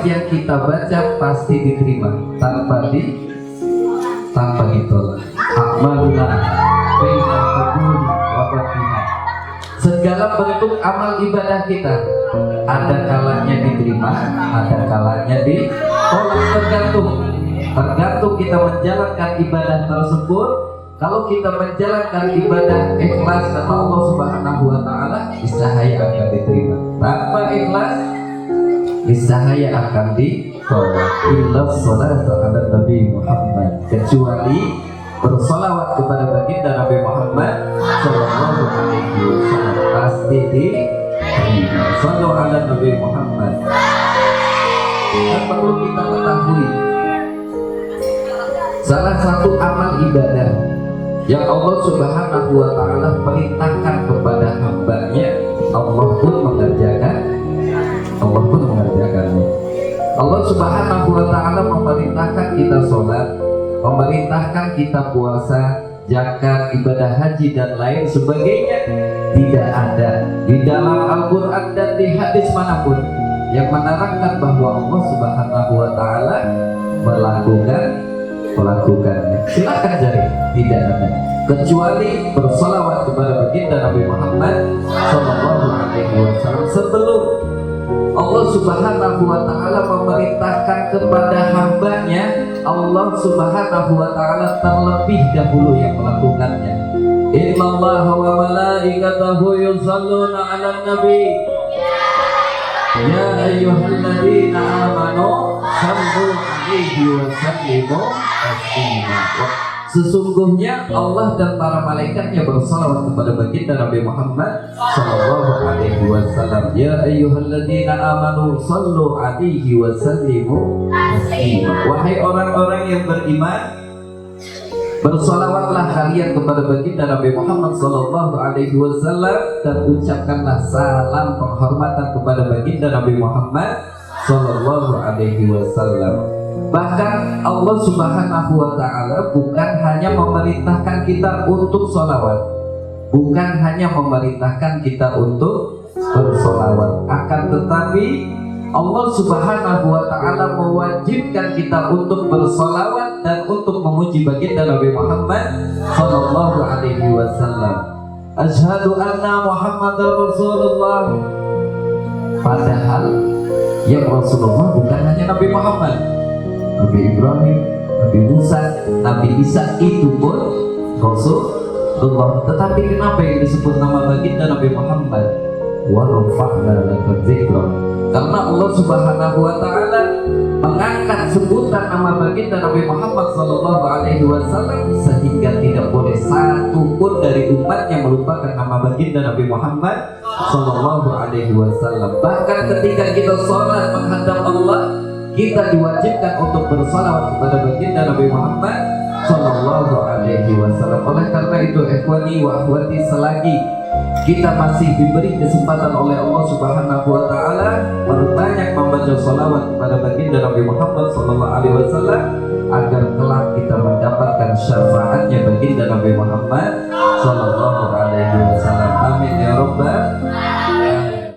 yang kita baca pasti diterima tanpa ditolak. Amaluna bainal qabuli wa batinah. Segala bentuk amal ibadah kita ada kalanya diterima, ada kalanya ditolak, tergantung kita menjalankan ibadah tersebut. Kalau kita menjalankan ibadah ikhlas karena Allah Subhanahu wa taala, niscaya akan diterima. Tanpa ikhlas, niscaya akan ditolak. Illa sholatu ala Nabi Muhammad, kecuali bersolawat kepada baginda Nabi Muhammad sallallahu alaihi wasallam, pasti diterima. Shallu ala Nabi Muhammad. Dan perlu kita ketahui, salah satu amal ibadah yang Allah Subhanahu wa taala perintahkan kepada hambanya, Allah pun mengerjakannya. Allah Subhanahu wa taala memerintahkan kita sholat, memerintahkan kita puasa, zakat, ibadah haji dan lain sebagainya. Tidak ada di dalam Al-Quran dan di hadis manapun yang menerangkan bahwa Allah Subhanahu wa taala melakukannya. Silakan cari, tidak ada, kecuali bersolawat kepada baginda Nabi Muhammad sallallahu alaihi wasallam. Sebelum Allah Subhanahu wa taala memerintahkan kepada hambanya, Allah Subhanahu wa taala terlebih dahulu yang melakukannya. Innallaha wa malaikatahu yusholluna 'alan nabi ya ayyuhalladzina amanu shallu 'alaihi wa sallimu taslima. Sesungguhnya Allah dan para malaikatnya bersalawat kepada baginda Nabi Muhammad sallallahu alaihi wasallam. Ya ayyuhalladzina amanu shallu 'alaihi wa sallimu taslima. Wahai orang-orang yang beriman, bersolawatlah kalian kepada baginda Nabi Muhammad sallallahu alaihi wasallam dan ucapkanlah salam penghormatan kepada baginda Nabi Muhammad sallallahu alaihi wasallam. Bahkan Allah Subhanahu wa taala bukan hanya memerintahkan kita untuk sholawat, bukan hanya memerintahkan kita untuk bersolawat, akan tetapi Allah Subhanahu wa taala mewajibkan kita untuk bersolawat dan untuk memuji baginda Nabi Muhammad sallallahu alaihi wasallam. Asyhadu anna Muhammadar Rasulullah. Padahal yang Rasulullah bukan hanya Nabi Muhammad, Nabi Ibrahim, Nabi Musa, Nabi Isa itu pun Rasulullah. Tetapi kenapa yang disebut nama baginda Nabi Muhammad? Wa rafa'na laka dzikra. Karena Allah Subhanahu wa taala mengangkat sebutan nama baginda Nabi Muhammad sallallahu alaihi wasallam sehingga tidak boleh satu pun dari umat yang melupakan nama baginda Nabi Muhammad sallallahu alaihi wasallam. Bahkan ketika kita sholat menghadap Allah, kita diwajibkan untuk bersalawat kepada baginda Nabi Muhammad sallallahu alaihi wasallam. Oleh karena itu, ikhwani wa akhwati, selagi kita masih diberi kesempatan oleh Allah Subhanahu wa taala berbanyak membaca salawat kepada baginda Nabi Muhammad sallallahu alaihi wasallam agar kelak kita mendapatkan syafaatnya baginda Nabi Muhammad sallallahu